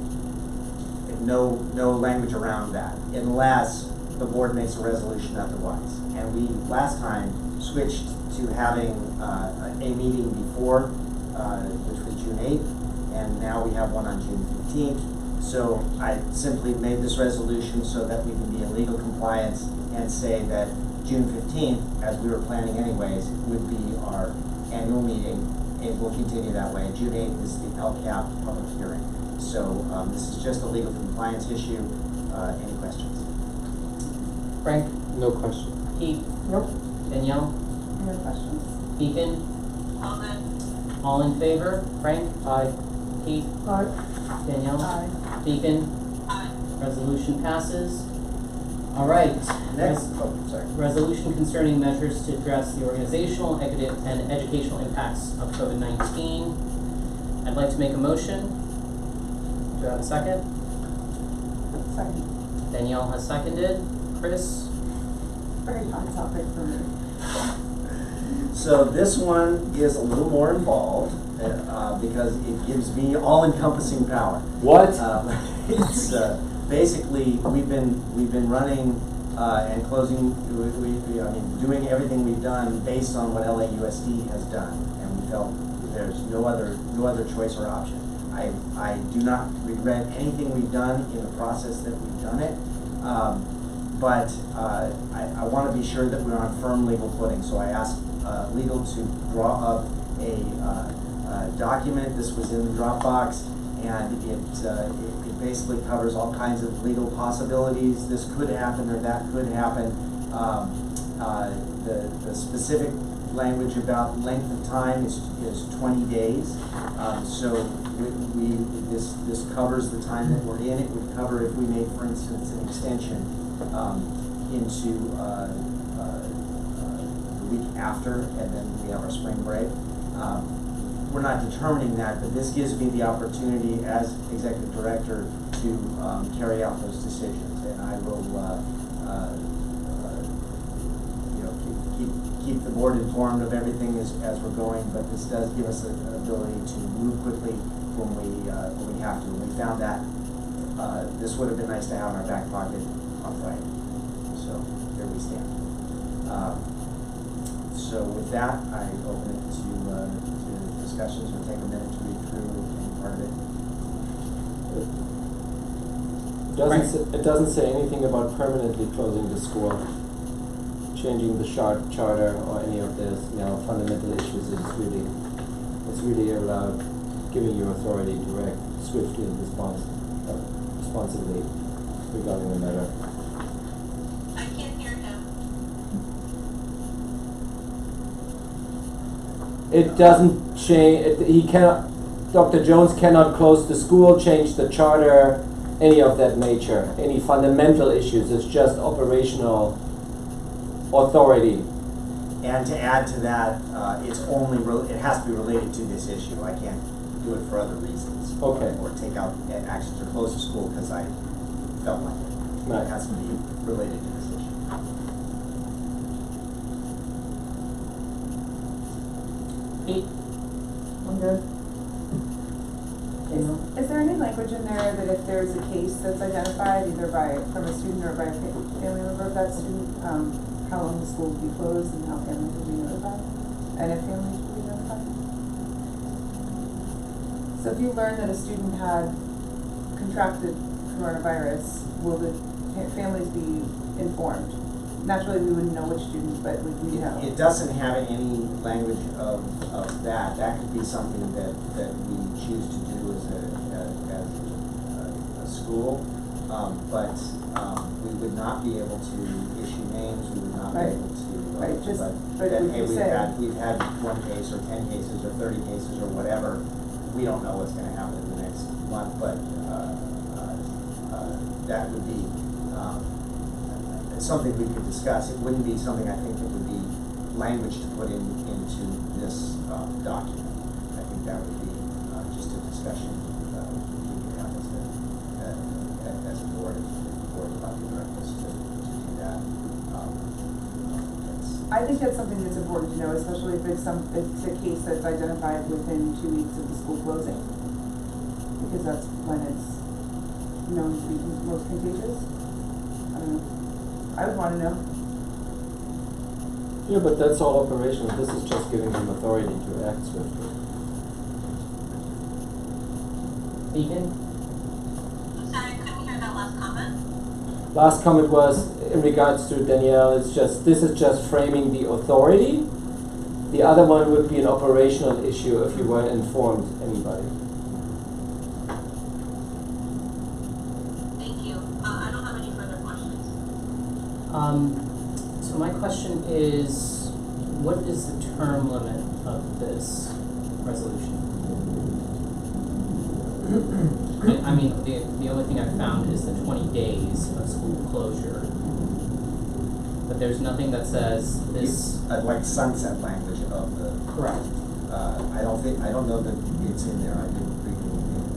No language around that, unless the board makes a resolution otherwise. And we, last time, switched to having a meeting before, which was June 8th, and now we have one on June 15th. So I simply made this resolution so that we can be in legal compliance and say that June 15th, as we were planning anyways, would be our annual meeting. It will continue that way. June 8th is the LCAP public hearing. So this is just a legal compliance issue. Any questions? Frank? No question. Pete? Nope. Danielle? Any questions? Beacon? All good. All in favor? Frank? Aye. Pete? Aye. Danielle? Aye. Beacon? Aye. Resolution passes. All right. Next, oh, sorry. Resolution concerning measures to address the organizational, and educational impacts of COVID-19. I'd like to make a motion. Do I have a second? Second. Danielle has seconded. Chris? Very hot topic for me. So this one is a little more involved, because it gives me all-encompassing power. What? It's, basically, we've been running, and closing, I mean, doing everything we've done based on what LAUSD has done, and we felt there's no other choice or option. I do not regret anything we've done in the process that we've done it, but I want to be sure that we're on firm legal footing, so I asked legal to draw up a document. This was in the Dropbox, and it basically covers all kinds of legal possibilities. This could happen or that could happen. The specific language about length of time is 20 days. So this covers the time that we're in. It would cover if we made, for instance, an extension into the week after, and then we have our spring break. We're not determining that, but this gives me the opportunity as executive director to carry out those decisions, and I will keep the board informed of everything as we're going. But this does give us an ability to move quickly when we have to. And we found that this would have been nice to have in our back pocket on Friday. So here we stand. So with that, I open it to discussions. We'll take a minute to read through any part of it. It doesn't say anything about permanently closing the school, changing the charter, or any of this, fundamental issues. It's really about giving you authority to act swiftly and responsibly regarding the matter. I can't hear him. It doesn't change. He cannot. Dr. Jones cannot close the school, change the charter, any of that nature, any fundamental issues. It's just operational authority. And to add to that, it has to be related to this issue. I can't do it for other reasons. Okay. Or take out actions or close the school because I felt like it. Right. It has to be related to this issue. Pete? I'm good. Is there any language in there that if there's a case that's identified, either from a student or by a family member of that student, how long the school will be closed and how families will be notified? And if families will be notified? So if you learn that a student had contracted coronavirus, will the families be informed? Naturally, we wouldn't know which student, but would we know? It doesn't have any language of that. That could be something that we choose to do as a school, but we would not be able to issue names. We would not be able to. Right. But that, would hey, you we've say? had 1 case or 10 cases or 30 cases or whatever. We don't know what's going to happen in the next month, but that would be. Something we could discuss. It wouldn't be something I think that would be language to put into this document. I think that would be just a discussion we could have as a board, if the board would like to direct us to do that. I think that's something that's important to know, especially if it's a case that's identified within 2 weeks of the school closing, because that's when it's known to be most contagious. I don't know. I would want to know. Yeah, but that's all operational. This is just giving them authority to act swiftly. Beacon? I'm sorry, I couldn't hear that last comment. Last comment was in regards to Danielle. This is just framing the authority. The other one would be an operational issue if you weren't informed anybody. Thank you. I don't have any further questions. So my question is, what is the term limit of this resolution? I mean, the only thing I've found is the 20 days of school closure. But there's nothing that says this. Like sunset language of the. Correct. I don't know that it's in there. I didn't read anything,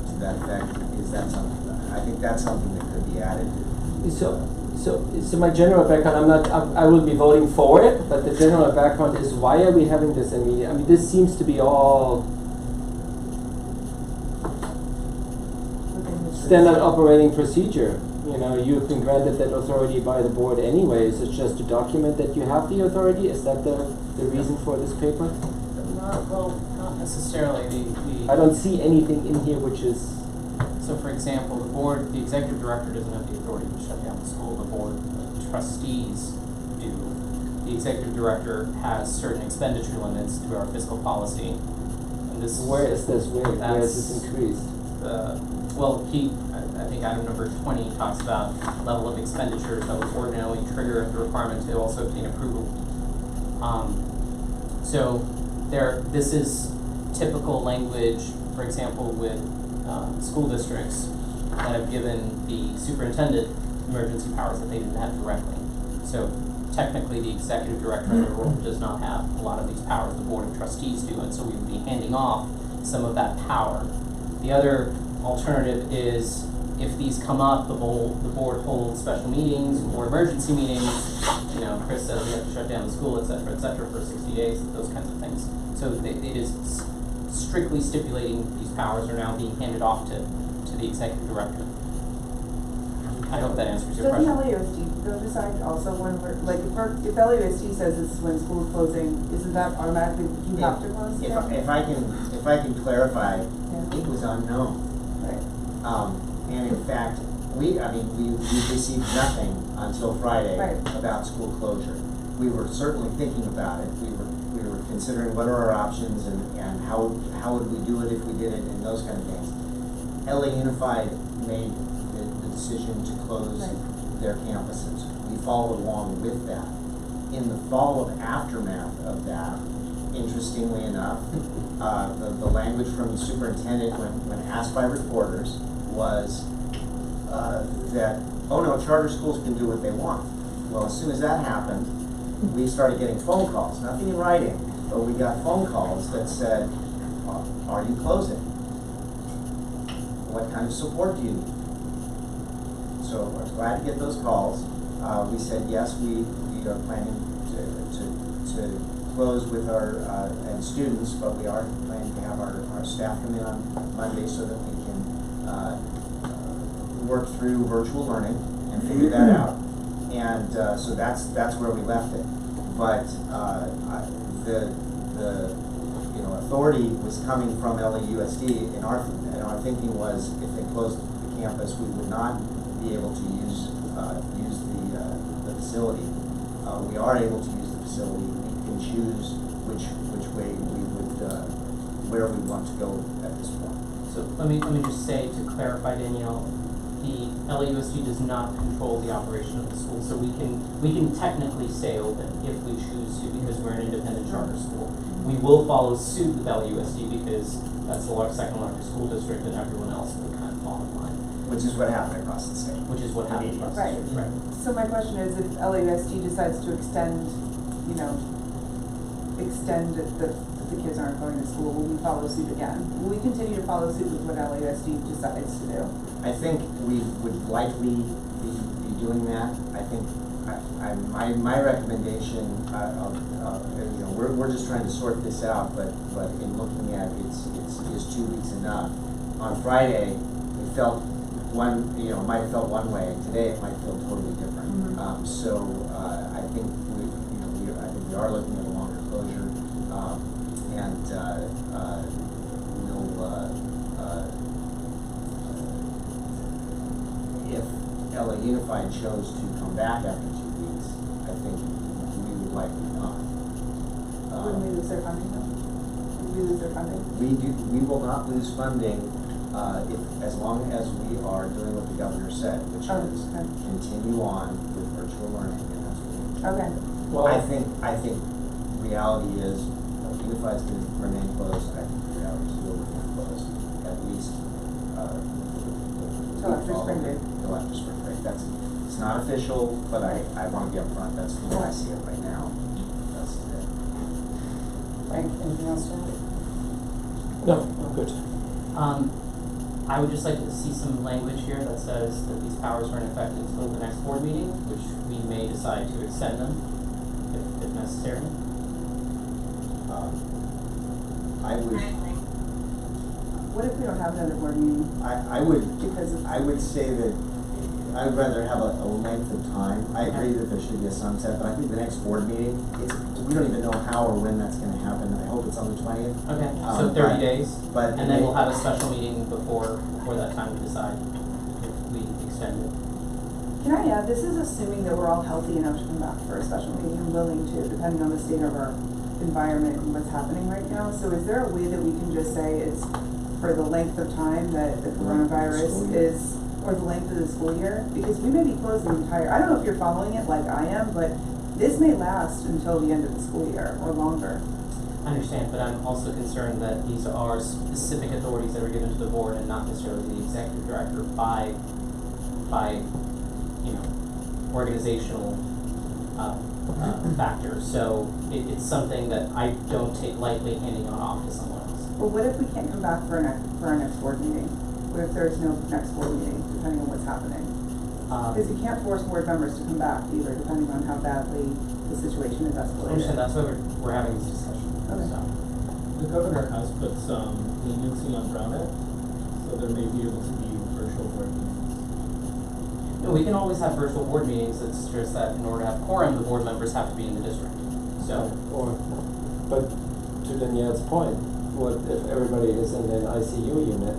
to that effect. Is that something, I think that's something that could be added. So my general background, I will be voting for it, but the general background is, why are we having this immediate? I mean, this seems to be all standard operating procedure. You know, you've been granted that authority by the board anyways. It's just to document that you have the authority. Is that the reason for this paper? Not necessarily. I don't see anything in here which is. So for example, the executive director doesn't have the authority to shut down the school, the board of trustees do. The executive director has certain expenditure limits through our fiscal policy. And this Where is this? Where is this increased? I think item number 20 talks about level of expenditures that would ordinarily trigger the requirement to also obtain approval. This is typical language, for example, with school districts that have given the superintendent emergency powers that they didn't have directly. So technically the executive director in the role does not have a lot of these powers, the board of trustees do, and so we would be handing off some of that power. The other alternative is, if these come up, the board holds special meetings or emergency meetings. You know, Chris says we have to shut down the school, et cetera, for 60 days, those kinds of things. So it is strictly stipulating these powers are now being handed off to the executive director. I hope that answers your Doesn't question. LAUSD decide also when we're, like, if LAUSD says it's when school is closing, isn't that automatically, you have to close it? If I can clarify, it was unknown. Right. And in fact, we received nothing until Friday Right. about school closure. We were certainly thinking about it. We were considering what are our options and how would we do it if we did it and those kind of things. LA Unified made the decision to close Right. their campuses. We followed along with that. In the fall of aftermath of that, interestingly enough, the language from the superintendent when asked by reporters was that, oh no, charter schools can do what they want. Well, as soon as that happened, we started getting phone calls, nothing in writing, but we got phone calls that said, are you closing? What kind of support do you need? So I was glad to get those calls. We said, yes, we are planning to close with our and students, but we are planning to have our staff come in on Monday so that we can work through virtual learning and figure that out. And so that's where we left it. But the authority was coming from LAUSD, and our thinking was, if they closed the campus, we would not be able to use the facility. We are able to use the facility. We can choose which way we would where we want to go at this point. So let me just say, to clarify, Danielle, the LAUSD does not control the operation of the school, so we can technically stay open if we choose to, because we're an independent charter school. We will follow suit with LAUSD because that's the second largest school district, and everyone else will kind of fall in line. Which is what happened across the state. Which is what happened across the Right. state. Right. So my question is, if LAUSD decides to extend that the kids aren't going to school, will we follow suit again? Will we continue to follow suit with what LAUSD decides to do? I think we would likely be doing that. I think my recommendation, we're just trying to sort this out, but in looking at is 2 weeks enough? On Friday, it felt might have felt one way. Today, it might feel totally different. Mm-hmm. I think we are looking at a longer closure, and if LA Unified chose to come back after 2 weeks, I think we would likely not. Wouldn't we lose their funding though? Would we lose their funding? We will not lose funding as long as we are doing what the governor said, which is continue on with virtual learning, and that's what we do. Okay. Well, I think reality is Unified's going to remain closed. I think reality is will remain closed, at least, Till after spring break. Till after spring break. It's not official, but I wanna be upfront, that's the way I see it right now. That's it. Frank, anything else, Jen? No, I'm good. I would just like to see some language here that says that these powers are in effect until the next board meeting, which we may decide to extend them if necessary. I would, What if we don't have another board meeting I would, because of? I would say that I'd rather have a length of time. I agree that there should be a sunset, but I think the next board meeting, we don't even know how or when that's gonna happen. I hope it's on the 20th. Okay, so 30 days, But and then we'll have a special meeting before that time to decide if we extend it. Can I add, this is assuming that we're all healthy enough to come back for a special meeting and willing to, depending on the state of our environment and what's happening right now. So is there a way that we can just say it's for the length of time that the coronavirus School year. is, or the length of the school year? Because we may be closed the entire, I don't know if you're following it like I am, but this may last until the end of the school year or longer. I understand, but I'm also concerned that these are specific authorities that are given to the board and not necessarily the executive director by organizational factors. So it's something that I don't take lightly handing on off to someone else. Well, what if we can't come back for our next board meeting? What if there's no next board meeting, depending on what's happening? Because you can't force board members to come back either, depending on how badly the situation is I escalated. understand, that's why we're having this discussion. Okay. So. The governor has put some leniency on Brown Act, so there may be able to be virtual board meetings. No, we can always have virtual board meetings, it's just that in order to have quorum, the board members have to be in the district. So, But to Danielle's point, what if everybody is in an ICU unit,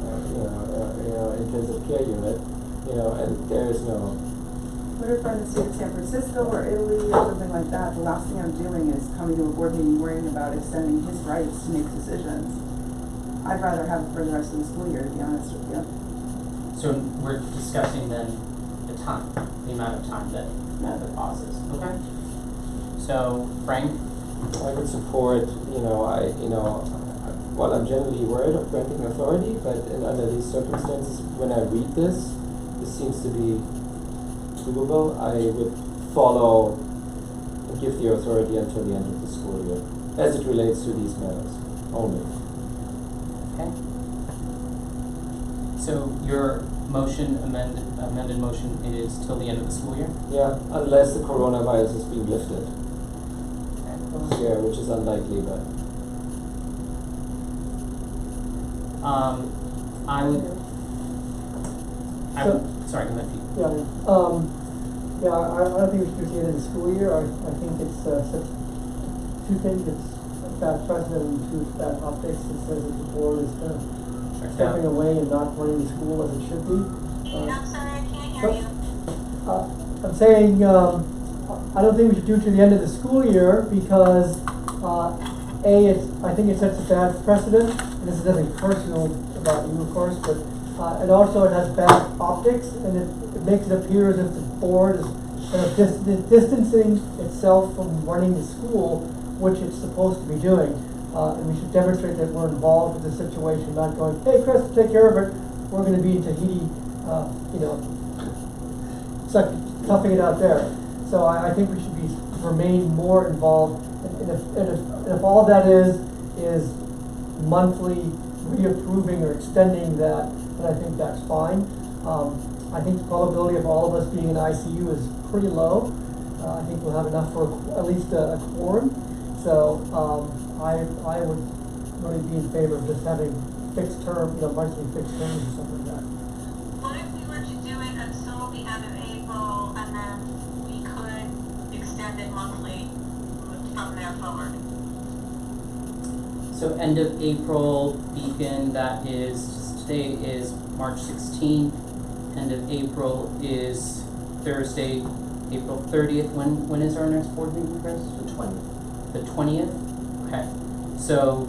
intensive care unit, and there is no. What if we're in the state of San Francisco or Italy or something like that? The last thing I'm doing is coming to a board meeting worrying about extending his rights to make decisions. I'd rather have it for the rest of the school year, to be honest with you. so we're discussing then the time, the amount of time that the pause is, okay? So, Frank? I would support, while I'm generally worried of granting authority, but under these circumstances, when I read this seems to be doable. I would follow and give the authority until the end of the school year, as it relates to these matters only. Okay. So your amended motion is till the end of the school year? Yeah, unless the coronavirus is being lifted. Okay. Yeah, which is unlikely, but. Sorry, go ahead, Pete. Yeah, I don't think we should do it in the school year. I think it's two things. It's a bad precedent and two, it's bad optics. It says that the board is kind of stepping away and not running the school as it should be. I'm sorry, I can't hear you. I'm saying, I don't think we should do it to the end of the school year because, I think it sets a bad precedent. And this is nothing personal about you, of course, but and also it has bad optics, and it makes it appear as if the board is kind of distancing itself from running the school, which it's supposed to be doing. And we should demonstrate that we're involved with the situation, not going, hey, Chris, take care of it. We're going to be in Tahiti, toughing it out there. So I think we should remain more involved. And if all that is monthly reapproving or extending that, then I think that's fine. I think the probability of all of us being in ICU is pretty low. I think we'll have enough for at least a quorum. So I would really be in favor of just having fixed term, monthly fixed terms or something like that. What if we were to do it until the end of April and then we could extend it monthly from there forward? So end of April, Beacon, today is March 16th. End of April is Thursday, April 30th. When is our next board meeting, Chris? The 20th. The 20th? Okay. So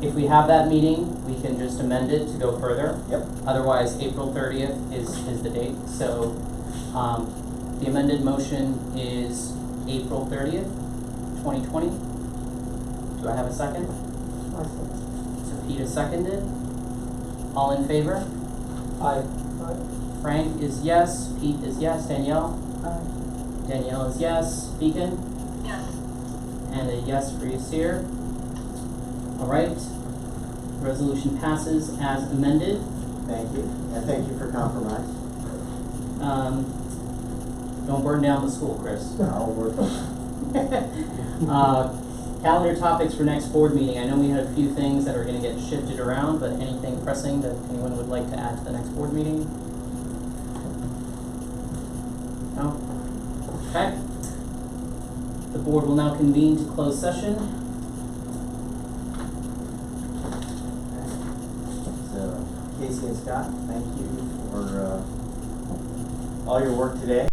if we have that meeting, we can just amend it to go further. Yep. Otherwise, April 30th is the date. So the amended motion is April 30th, 2020. Do I have a second? So Pete is seconded. All in favor? Aye. Frank is yes, Pete is yes, Danielle? Aye. Danielle is yes, Beacon? Yes. And a yes for Yasir. All right, resolution passes as amended. Thank you, and thank you for compromise. Don't burn down the school, Chris. I'll work on that. Calendar topics for next board meeting. I know we had a few things that are gonna get shifted around, but anything pressing that anyone would like to add to the next board meeting? No? Okay. The board will now convene to close session. So, Casey and Scott, thank you for all your work today.